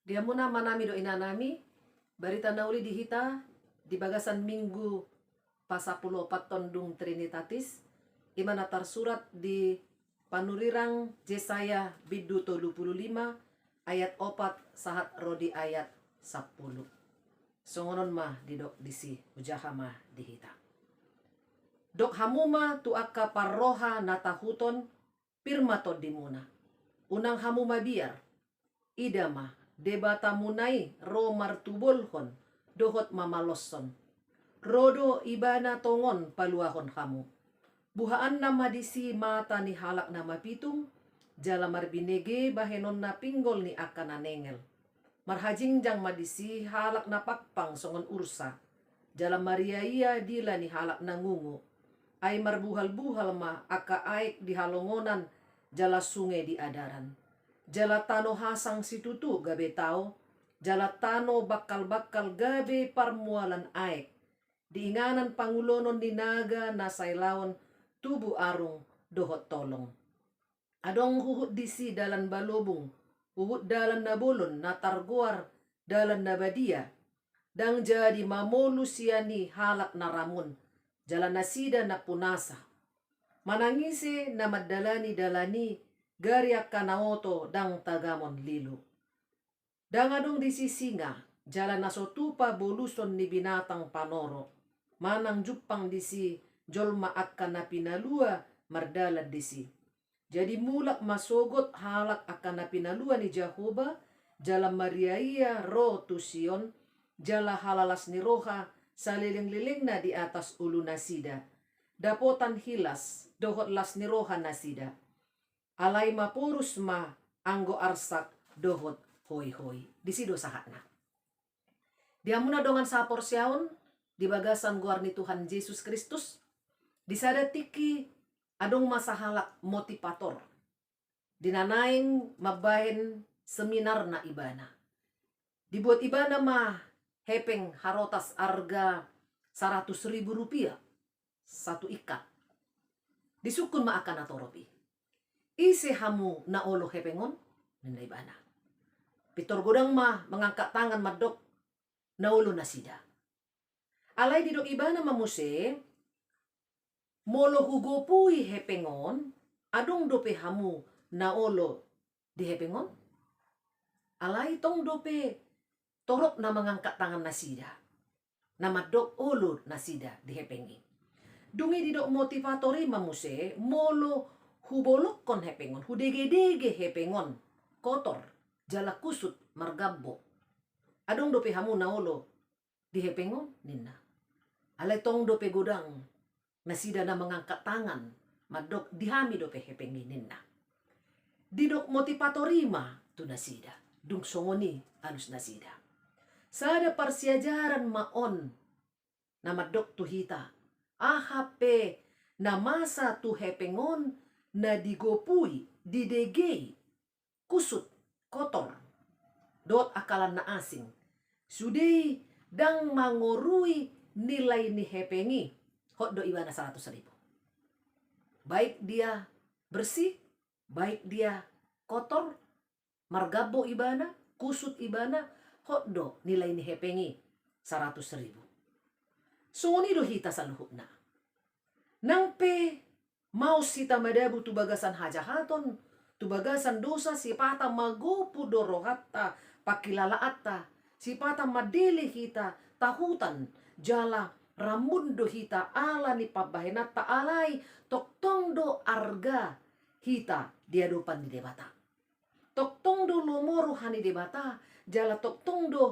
Dia muna manami do inanami, barita nauli di hita, di bagasan minggu pasapulo patondung Trinitatis, imana tersurat di panurirang Jesaya bidu 25 ayat 4 sahat rodi ayat 10. Songonon mah didok disi ujaha mah di hita. Dok hamuma tu akka parroha natahuton pirmato dimuna. Unang hamuma biar idama debata munai ro martubulhon dohot mamalosson. Rodo ibana tongon paluahon hamu. Buhaan nama disi mata ni halak nama pitung, jala marbinege bahenon na pinggol ni akan anengel. Marhajingjang madisi halak na pakpang songon ursa. Jala mariaya dila ni halak na ngungu. Ay marbuhal-buhal ma aka aik di halongonan jala sungai di adaran. Jala tano hasang situtu gabe tao, jala tano bakal-bakal gabe parmualan aik. Diinganan pangulonon di naga na sailawon tubu arung dohot tolong. Adong huhut disi dalan balubung, huhut dalan na bulon na targuar dalan na badia. Dang jadi mamolu siani halak na ramun, jalan nasida na punasa. Manangisi na madalani-dalani gariak kanaoto dang tagamon lilu. Dang adong disi singa, jalan nasotupa boluson ni binatang panoro. Manang jupang disi jolma akan na pinalua mardala disi. Jadi mulak masogot halak akan na pinalua ni Jehovah, jala mariaia ro tusion, jala halalas ni roha saliling-liling na di atas ulu nasida. Dapotan hilas dohot las ni roha nasida. Alay mapurus ma anggo arsak dohot hoi-hoi. Disido sahat na. Dia muna dongan sapor siaon di bagasan guar ni Tuhan Yesus Kristus. Di sada tiki adong masahalak motivator. Dinanaing mabahen seminar na ibana. Dibuat ibana mah hepeng harotas arga 100.000 rupiah satu ikat. Disukun ma akan atoropi. Isi hamu na olo hepengon nina ibana. Pitor godang mah mengangkat tangan madok na olo nasida. Alay didok ibana mamuse molo hugopui hepengon adong dope hamu na olo di hepengon. Alay tong dope torok na mengangkat tangan nasida. Na madok olo nasida di hepengi. Dungi didok motivatori mamuse molo hubolok kon hepengon, hudege-dege hepengon, kotor, jala kusut, margabbo. Adong dope hamu na olo di hepengon nina. Alay tong dope godang nasida na mengangkat tangan, madok dihami dope hepengi nina. Didok motivatorima tu nasida, dung songoni anus nasida. Sada parsiajaran maon na madok tu hita, ahape na masa tu hepengon na digopui, didegei, kusut, kotor, dot akalan na asing. Sudei dang mangorui nilai ni hepengi, hot do ibana 100.000. Baik dia bersih, baik dia kotor, margabo ibana, kusut ibana, hot do nilai ni hepengi 100.000. Sungoni do hita sa luhut na. Nang pe mau sita madabu tu bagasan hajahaton, tu bagasan dosa sipata magopu dorohatta pakilalaata, sipata madele hita tahutan jala ramundo hita ala ni pabahenata alai toktong do arga hita diadopan di debata. Toktong do lomoro hani debata jala toktong do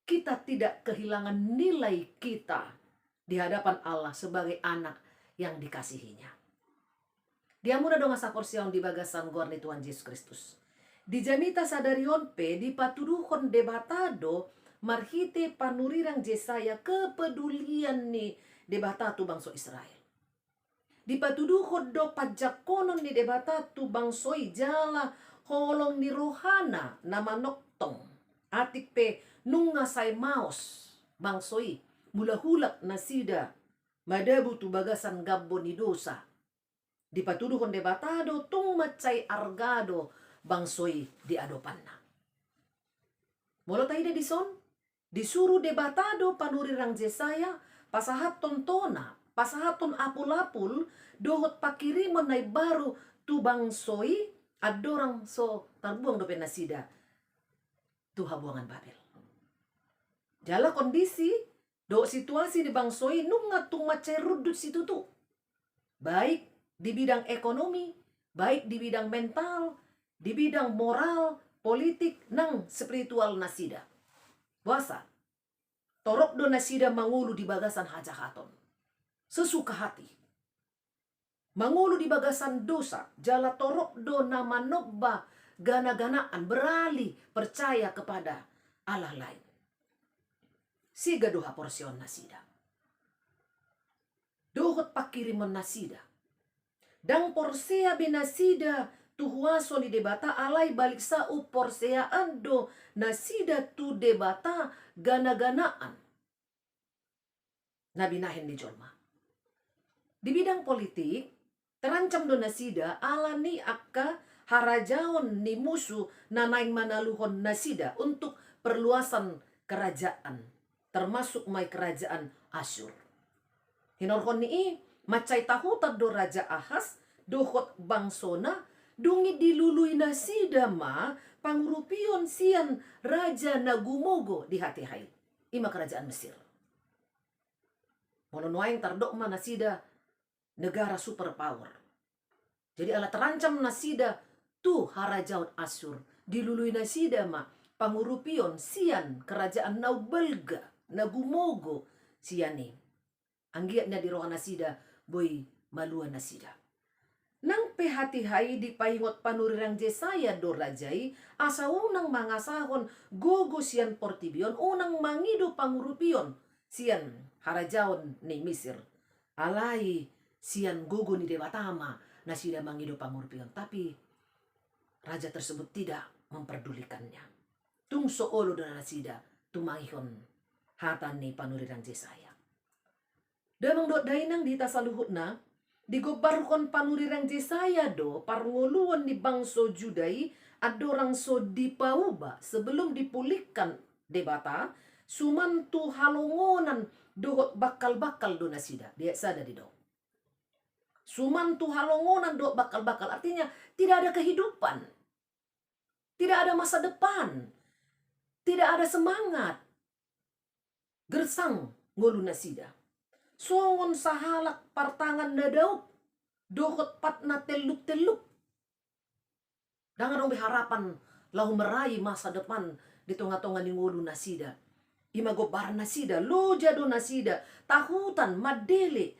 kita tidak kehilangan nilai kita di hadapan Allah sebagai anak yang dikasihinya. Dia muda dong asa porsion di bagasan gor ni Tuhan Yesus Kristus. Di jamita sadarion pe di patuduhon debatado marhite panurirang Jesaya kepedulian ni debata tu bangso Israel. Di patuduhon do pajakonon ni debata tu bangsoi jala holong ni rohana nama noktong. Atik pe nunga say maos bangsoi mula hulak nasida madabu tu bagasan gabbo ni dosa. Di patuduhon debatado tung macay argado bangsoi di adopan na. Molo taida dison, disuruh debatado panurirang Jesaya, pasahat tontona, pasahaton apul-apul, dohot pakirimon nai baru tubang soi, adorang so tarbuang dope nasida, tuha buangan Babel. Jala kondisi, do situasi di bangsoi nunga tung macerudut situ tu. Baik di bidang ekonomi, baik di bidang mental, di bidang moral, politik, nang spiritual nasida. Puasa, torok do nasida mangulu di bagasan hajahaton. Sesuka hati. Mangulu di bagasan dosa, jala torok do nama nobba gana-ganaan beralih percaya kepada Allah lain. Siga doha porsion nasida. Dohot pakirimon nasida. Dang porsea binasida tuhuaso ni debata alai balik sau porsea ando nasida tu debata gana-ganaan. Nabinahin ni Jolma. Di bidang politik, terancam do nasida ala ni akka harajaon ni musuh nanaing manaluhon nasida untuk perluasan kerajaan, termasuk mai kerajaan Asyur. Hinorhon ni macai tahutat do Raja Ahas, dohot bangsona, dungi dilului nasida ma, pangurupion sian Raja Nagumogo di hati hai. Ima kerajaan Mesir. Mononoaing tardok ma nasida negara superpower. Jadi ala terancam nasida tu harajaon Asyur. Dilului nasida ma, pangurupion sian kerajaan Naubelga, Nagumogo siani. Anggiatnya di roha nasida, boy malua nasida. Nang pehati hai di paingot panurirang Jesaya do rajai, asa unang mangasahon gogo sian portibion, unang mangido pangurupion sian harajaon ni Mesir. Alai sian gogo ni debatama nasida mangido pangurupion. Tapi raja tersebut tidak memperdulikannya. Tung soolo do nasida tumangihon hatan ni panurirang Jesaya. Damang dot dainang di tasaluhutna, digobarkon panurirang Jesaya do parnguluan ni bangso Judai adorang so dipauba sebelum dipulihkan debata sumantu halongonan dohot bakal-bakal do nasida. Dia sada di do. Sumantu halongonan dohot bakal-bakal artinya tidak ada kehidupan. Tidak ada masa depan. Tidak ada semangat. Gersang ngulu nasida. Songon sahalak partangan nadauk, dohot patna teluk-teluk. Dangan dong harapan lau meraih masa depan di tengah-tengah ni ngulu nasida. Ima gobar nasida, lo jado nasida, tahutan, madele.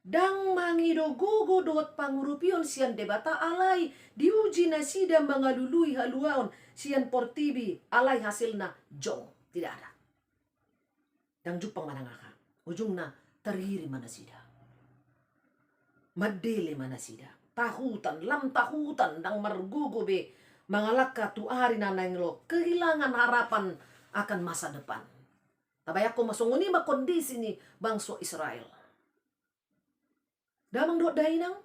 Dang mangido gogo dohot pangurupion sian debata alai, diuji nasida mangalului haluaon sian portibi, alai hasilna jong. Tidak ada. Dang jupang manangaka, ujungna terhiri manasida. Madele manasida. Tahutan, lam tahutan, dang margugo be. Mangalaka tuari nanang lo. Kehilangan harapan akan masa depan. Tabayak ko masunguni makondisi ni bangso Israel. Damang dot dainang.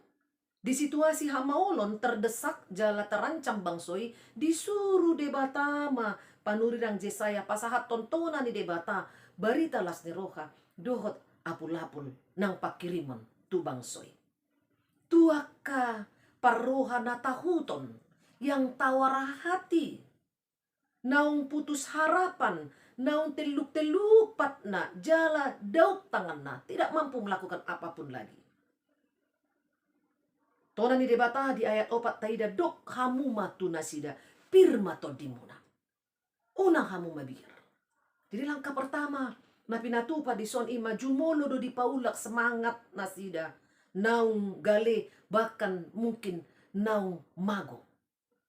Di situasi hamaolon terdesak jala terancam bangsoi. Disuruh debata ma panurirang Jesaya pasahat tontonan ni debata. Barita las ni roha. Dohot apul-apul nang pakirimon tu bangsoi. Tuaka paruha na tahuton yang tawara hati. Naung putus harapan, naung teluk-teluk patna, jala dauk tangan na, tidak mampu melakukan apapun lagi. Tona ni debata di ayat 4 taida dok hamu matu nasida pirma todimuna. Unang hamu mabir. Jadi langkah pertama, na pinatupa di son ima jumolo do di paulak semangat nasida. Naung gale bahkan mungkin naung mago.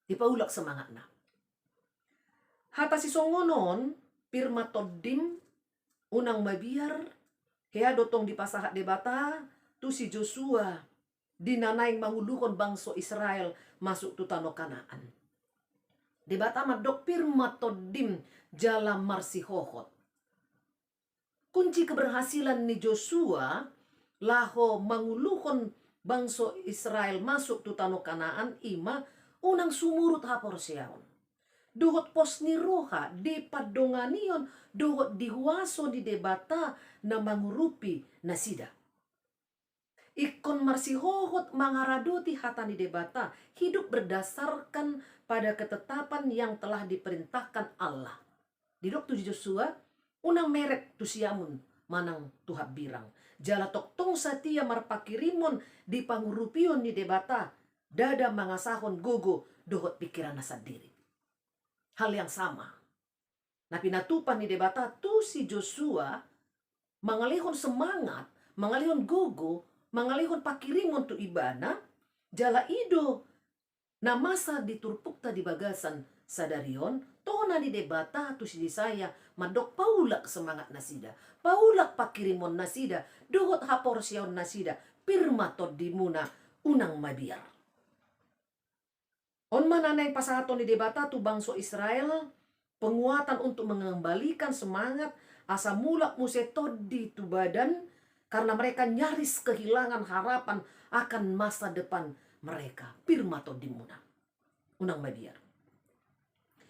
Di paulak semangat na. Hata si songonon pirma todim unang mabiar kaya dotong di pasahat debata tu si Joshua dinanaing manguluhon bangso Israel masuk tu tanah Kanaan. Debata madok pirma todim jala marsihohot. Kunci keberhasilan ni Joshua laho manguluhon bangso Israel masuk tu tanah Kanaan ima unang sumurut hapor siaon. Dohot pos ni roha, di padonganion, dohot dihuaso di debata na mangurupi nasida. Ikon marsihohot mangaraduti hata ni debata, hidup berdasarkan pada ketetapan yang telah diperintahkan Allah. Di dok tu Joshua, unang meret tu siamun, manang tuhap birang. Jala toktong satia marpakirimon di pangurupion ni debata, dada mangasahon gogo dohot pikiran nasa diri. Hal yang sama. Na pinatupan ni debata tu si Joshua mangalihon semangat, mangalihon gogo, mangalihon pakirimon tu ibana, jala ido na masa diturpukta di bagasan sadarion, tona di debata tu si saya mandok paulak semangat nasida, paulak pakirimon nasida, dohot haporsion nasida, pirma tod dimuna unang mabiar. On mananay pasaton di debata tu bangso Israel, penguatan untuk mengembalikan semangat asa mulak musetod di tu badan, karena mereka nyaris kehilangan harapan akan masa depan mereka. Pirmato dimuna. Unang mabiar.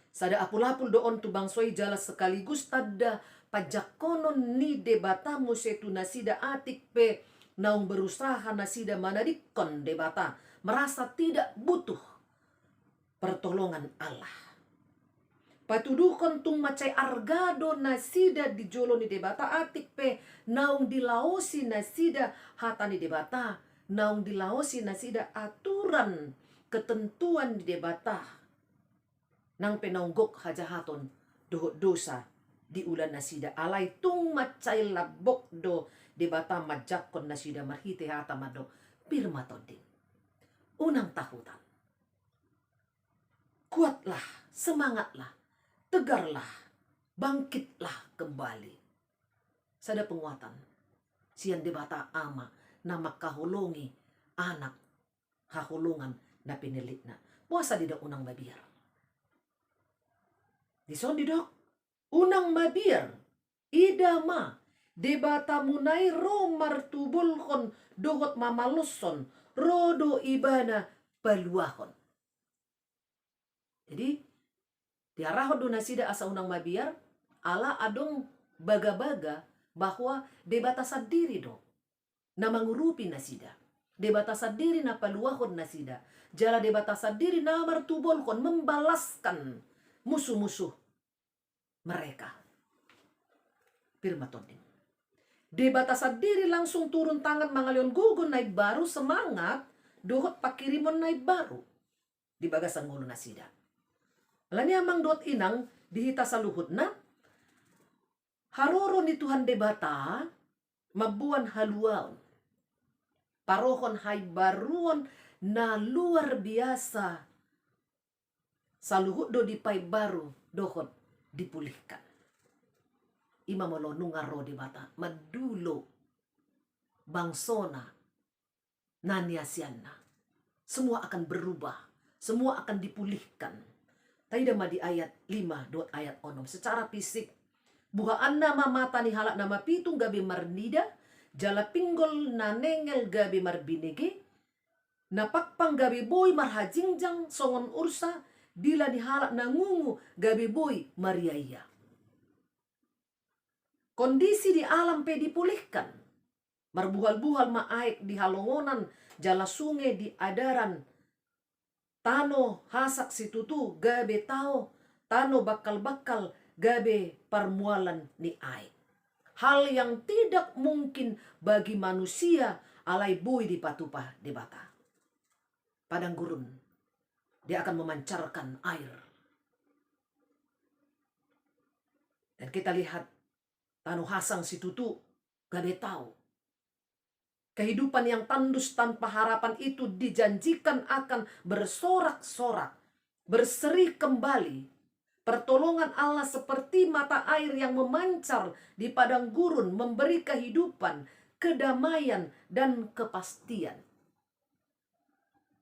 Sada apul-apul doon tu bangsoi jala sekaligus tada pajakonon ni debata musetu nasida atik pe naung berusaha nasida manadikon debata. Merasa tidak butuh pertolongan Allah. Patudukon tung macay argado nasida di jolo ni debata atik pe naung dilaosi nasida hata ni debata, naung dilaosi nasida aturan ketentuan di debata nang penaunggok hajahaton dohot dosa di ulan nasida alay tung macay labok do debata majakon nasida marhite hata mado pirmatodin. Unang tahutan. Kuatlah, semangatlah, tegarlah, bangkitlah kembali. Sada penguatan. Sian debata ama nama kahulungi anak hahulungan na pinilit na. Puasa di dok unang mabiar. Dison di dok. Unang mabiar. Idama. Debata munay ro martubulkon dohot mamaluson. Rodo ibana baluahon. Jadi, tiarahod do nasida asa unang mabiar, ala adong baga-baga bahwa debata sadiri do na mangurupi nasida. Debata sadiri na paluahon nasida. Jala debata sadiri na martubol kon membalaskan musuh-musuh mereka. Pirmatodin. Debata sadiri langsung turun tangan mangalion gugun naik baru semangat dohot pakirimon naik baru di bagasan ngulu nasida. Lani amang dot inang dihita sa luhut na haroro ni Tuhan debata mabuan haluaon parohon hay baruon na luar biasa sa luhut do dipay baru dohot dipulihkan. Ima molo nungaro debata madulo bangsona naniasianna semua akan berubah, semua akan dipulihkan. Taida di ayat 5 dot ayat 6 secara fisik buhaan nama mata ni halak nama pitung gabi marnida jala pinggol na nengel gabi marbinege napakpang gabi boy marhajingjang songon ursa dila ni halak na ngungu gabi boy mariaya. Kondisi di alam pe dipulihkan. Marbuhal-buhal maaik di halongonan jala sungai di adaran tano hasak situtu gabe tao, tano bakal-bakal gabe permualan ni air. Hal yang tidak mungkin bagi manusia alai boy di patupah debata. Padang gurun, dia akan memancarkan air. Dan kita lihat tano hasang situtu gabe tao. Kehidupan yang tandus tanpa harapan itu dijanjikan akan bersorak-sorak, berseri kembali. Pertolongan Allah seperti mata air yang memancar di padang gurun, memberi kehidupan, kedamaian, dan kepastian.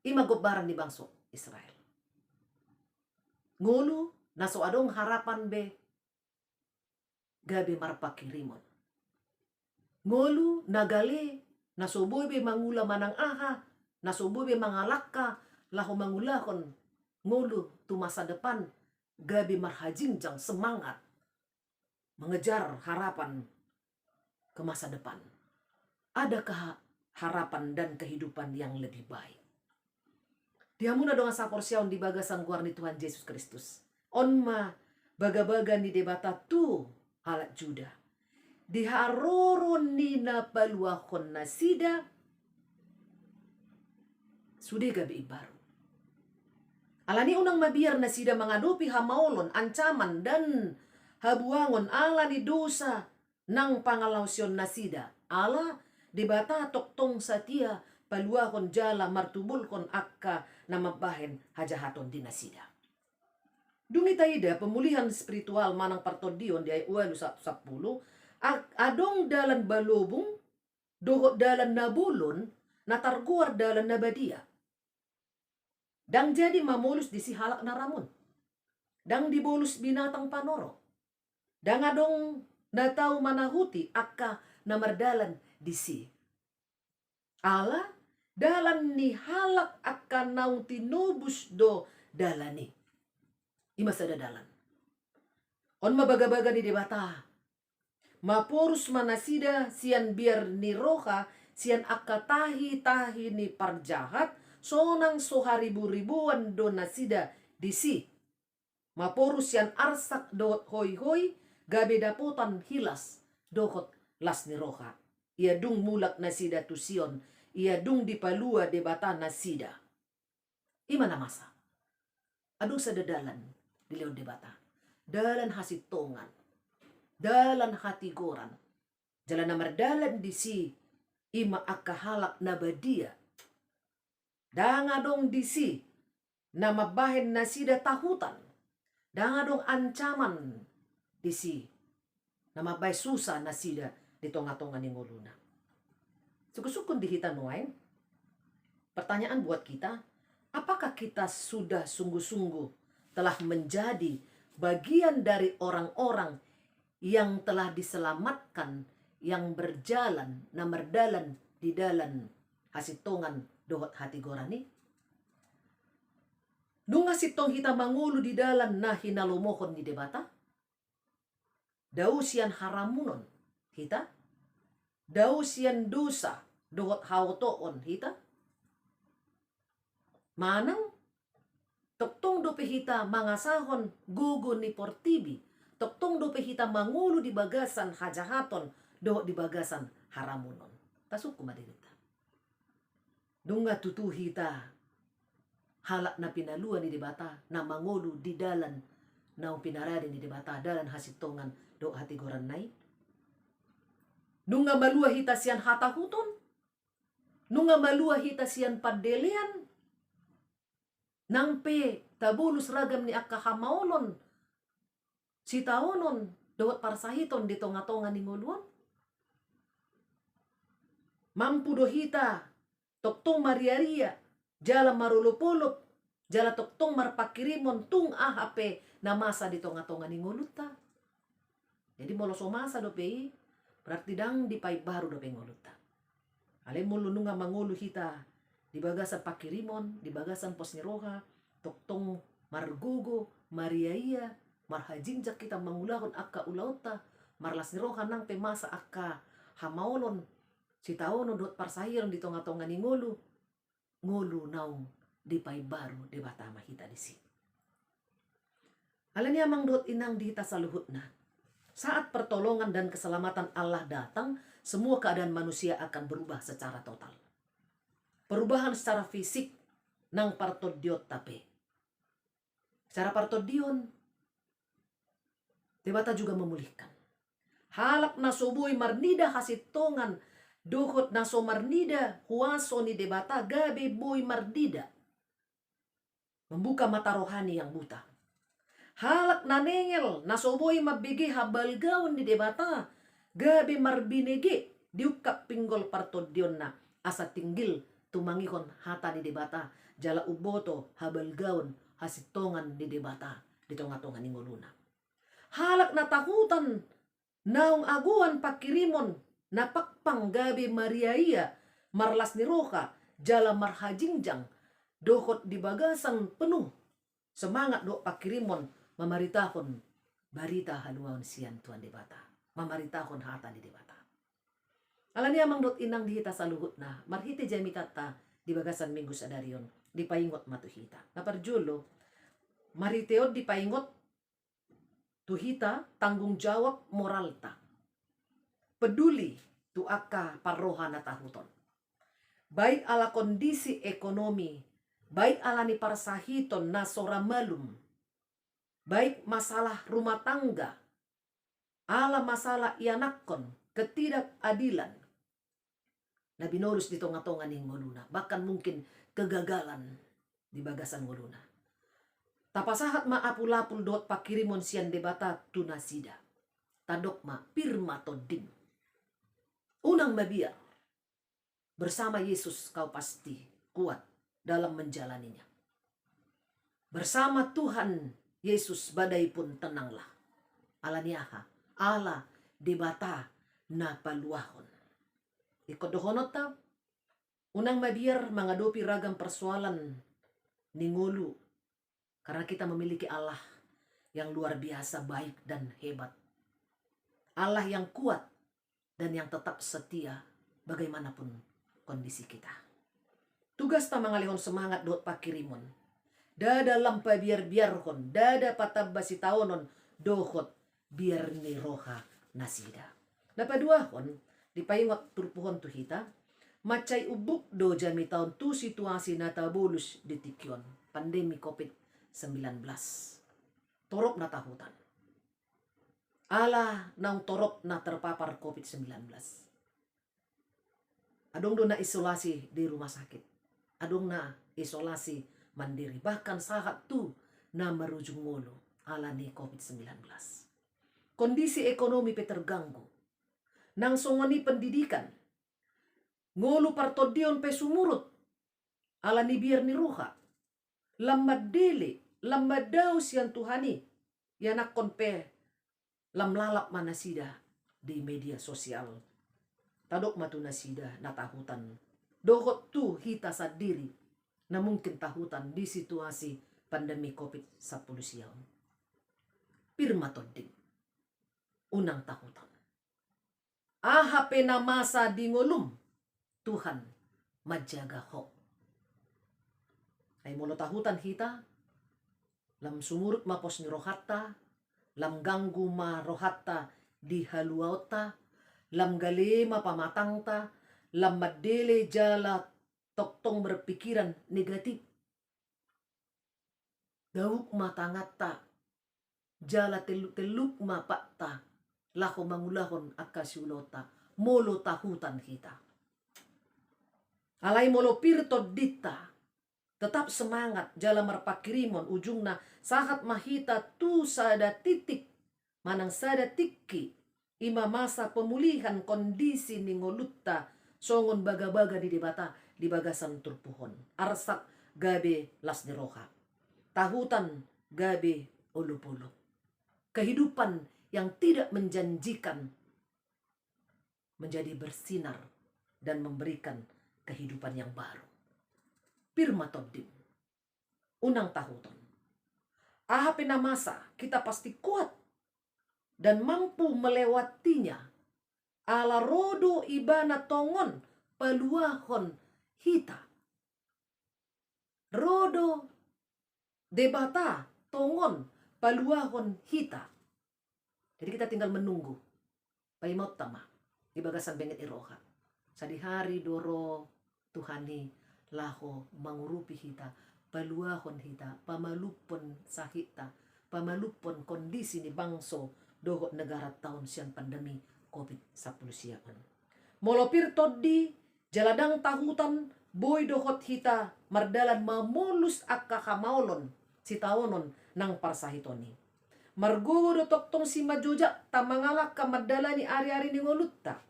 Ima gobaran di bangsa Israel. Ngulu naso adong harapan be gabe marpakirimon. Ngulu nagale nasuboy be mangula manang aha, nasuboy be mangalaka, lahu mangulakon ngulu tu masa depan gabi marhajingjang semangat mengejar harapan ke masa depan. Adakah harapan dan kehidupan yang lebih baik? Dihamuna dengan sapor siaon di bagasan guarni Tuhan Yesus Kristus. Onma baga-baga ni debata tu halat Juda. Diharoron ni na paluakon na sida. Sudah gabi baru. Alani unang mabiar na sida mengadupi hamaolon, ancaman dan habuangon ala ni dosa nang pangalawsyon na sida. Ala dibata toktong satia paluakon jala martubulkon akka na mabahen hajahaton di nasida. Dungi taida pemulihan spiritual manang partodion di ay uwalu 10 adong dalan balubong dohot dalan nabulon natarguar dalan nabadia. Dang jadi mamulus di si halak na ramon. Dang dibolus binatang panoro. Dang adong natau manahuti akka namardalan di si. Ala dalan ni halak akka naung tinubus do dalani. Ima sada dalan. On mabaga-baga ni debata. Mapurus manasida sian biar ni roha sian akka tahi-tahi ni parjahat sonang soharibu-ribuan do nasida disi. Mapurus sian arsak do hoi-hoi gabe daputan hilas dohot las ni roha. Ia dung mulak nasida tusion. Ia dung dipalua debata nasida. Imana masa? Adung sadadalan di leon debata. Dalan hasitongan. Dalan hati goran. Jalan namardalan di si ima akahalak nabadia. Dangadong di si nama bahen nasida tahutan. Dangadong ancaman di si nama bahe susah nasida di tonga-tonga ni ngoluna. Suku-sukun dihita nuain. Pertanyaan buat kita, apakah kita sudah sungguh-sungguh telah menjadi bagian dari orang-orang yang telah diselamatkan, yang berjalan, namardalan di dalan hasitongan dohot hati gorani? Nung hasitong hita mangulu di dalan na hinalumokon ni debata? Dausian haramunon hita? Dausian dosa dohot hautoon hita? Manang toktong dope hita mangasahon gugun ni portibi. Toktong dope hita mangulu di bagasan hajahaton dohot di bagasan haramunon. Tasuk kumadinita. Dunga tutu hita halak na pinaluan ni debata na mangulu di dalan na pinarari ni debata dalan hasitongan do hati goran nai. Nunga malua hita sian hatahuton. Nunga malua hita sian padelean. Nangpe tabulus ragam ni akahamaolon. Sitaonon dohot parsahiton di tonga-tonga ni ngoluan. Mampu dohita toktong mariaria jala marulupulup jala toktong marpakirimon tung ahape na masa di tonga-tonga ni ngoluta. Jadi moloso masa dope berarti dang di pai baru dope ngoluta. Ale mulununga mangulu hita di bagasan pakirimon, di bagasan pos niroha, toktong margugo, mariaia, marhajinjak kita mangulahon akka ulauta, marlas niroha nang pe masa akka hamaolon, sitaono dot parsahiron di tonga-tonga ni ngulu, ngulu naung di pai baru di batama hita di si. Alani amang dot inang di hita saluhutna. Saat pertolongan dan keselamatan Allah datang, semua keadaan manusia akan berubah secara total. Perubahan secara fisik nang partodiot tape. Secara partodion, debata juga memulihkan. Halak nasobui marnida hasitongan dohot naso marnida huaso ni debata gabe boy mardida. Membuka mata rohani yang buta. Halak nanengel nasoboy mabigi habalgaon ni debata gabe marbinege diukap pinggol partodion na asa tinggil tumangihon hata ni debata jala uboto habalgaon hasitongan ni debata di tonga-tonga ni ngoluna. Halak na tahutan naung aguan pakirimon napakpang gabe mariaia marlas ni roka jala marhajingjang dohot di bagasan penuh semangat do pakirimon mamaritahon barita haluan sian tuan debata. Mamaritahon hata di debata. Alani amang dot inang dihita sa luhut na marhiti jami kata di bagasan minggu sadarion di paingot matuhita. Naparjulo mariteod di paingot tuhita tanggung jawab moral ta. Peduli tu aka parroha na tahuton. Baik ala kondisi ekonomi, baik ala ni parsahiton na soramalum, baik masalah rumah tangga, ala masalah ianakon, ketidakadilan, na binolus di tonga-tonga ning ngoluna, bahkan mungkin kegagalan di bagasan ngoluna. Tapasahat maapulapul dot pakirimon sian debata tunasida. Tadok ma pirma todim. Unang mabiar. Bersama Yesus kau pasti kuat dalam menjalaninya. Bersama Tuhan Yesus badai pun tenanglah. Alaniaha, ala debata na paluahon. Ikodohonot ta, unang mabiar menghadapi ragam persoalan ningolu. Karena kita memiliki Allah yang luar biasa baik dan hebat. Allah yang kuat dan yang tetap setia bagaimanapun kondisi kita. Tugas ta mangalihon semangat dot pakirimon. Dada lampa biar-biarhon, dada patabasi taonon dohot biar ni roha nasida. Napaduahon, di paingot turpuhon tuhita, macay ubuk do jami taon tu situasi natabulus di tikyon, pandemi COVID-19. Torok na tahutan. Ala nang torok na terpapar COVID-19. Adong do na isolasi di rumah sakit. Adong na isolasi mandiri. Bahkan saat tu na marujung ngolo ala ni COVID-19. Kondisi ekonomi pe terganggu. Nang songoni pendidikan. Ngolo partodion pe sumurut. Ala ni biar ni ruha. Lamad dele. Lamad daus yang Tuhani. Yanakon pe lamlalap manasida di media sosial. Tadok matunasida na tahutan. Dohot tu hita sadiri na mungkin tahutan di situasi pandemi COVID-19 siyaw. Pirma todim. Unang tahutan. Aha penamasa di ngolum. Tuhan majaga ho. Ay molo tahutan hita. Lam sumurut mapos ni rohatta. Lam ganggu ma rohatta di haluauta. Lam galema pamatangta. Lam madele jala toktong berpikiran negatif. Dauk matangata. Jala teluk mapakta. Lako mangulahon akasulota. Molo tahutan kita. Alay molo pirto dita. Tetap semangat jala merpakirimon ujungna sahat mahita tu sada titik. Manang sada tiki. Ima masa pemulihan kondisi ningolutta. Songon baga-baga di debata di bagasan turpuhon. Arsak gabe las niroha. Tahutan gabe ulu-pulu. Kehidupan yang tidak menjanjikan menjadi bersinar dan memberikan kehidupan yang baru. Pirma todim. Unang tahuton. Aha penamasa kita pasti kuat dan mampu melewatinya. Ala rodo ibana tongon peluahon hita. Rodo debata tongon peluahon hita. Jadi kita tinggal menunggu. Paimot tama. Di bagasan benget iroha. Sadi hari doro Tuhani laho mangurupi hita. Peluahon hita. Pamalupon sahita. Pamalupon kondisi ni bangso dohot negara tahun siang pandemi COVID-19. Molopir todi jaladang tahutan boy dohot hita mardalan mamulus akka kamaulon si tawonon nang parsahitoni. Margogo do toktong si majuja tamangalak kamadala ni ari-ari ni ngolutta.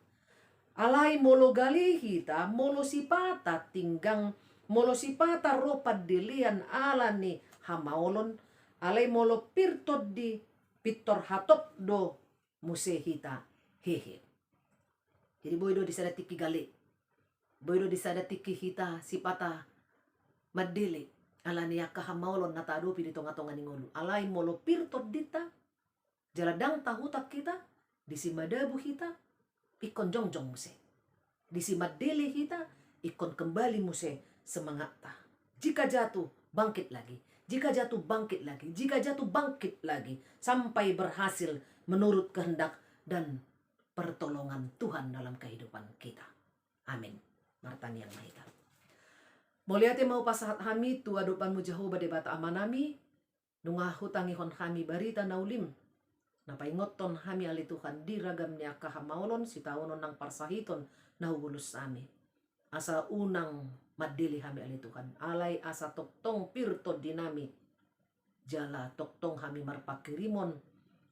Alay molo gali hita molo sipata tinggang molo sipata ropad dilian ala ni hamaulon. Alay molo pirtod di pitor hatop do musehita hehe. Jadi boydo di sada tiki gali. Boydo di sada tiki hita sipata madili. Alania kahamaulo na tadupi di tonga-tonga ningolu. Alay molo pirtot dita, jaladang tahutak kita, disi madabu kita, ikon jongjong muse. Disi madele kita, ikon kembali muse semangat ta. Jika jatuh, bangkit lagi. Jika jatuh, bangkit lagi. Jika jatuh, bangkit lagi. Sampai berhasil menurut kehendak dan pertolongan Tuhan dalam kehidupan kita. Amin. Martani yang mahita. Moliate mau pasahat hami tu adupan mu Jehovah debata amanami. Nunga hutangi hon hami barita naulim. Napaingoton hami ali Tuhan diragam niya kahamaunon si taonon ng parsahiton na hubulus sami. Asa unang madili hami ali Tuhan. Alay asa toktong pirto dinami. Jala toktong hami marpakirimon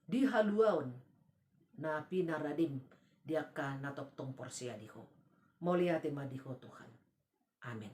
di haluaon na pinaradim diaka na toktong porsia diho. Moliate madiho Tuhan. Amin.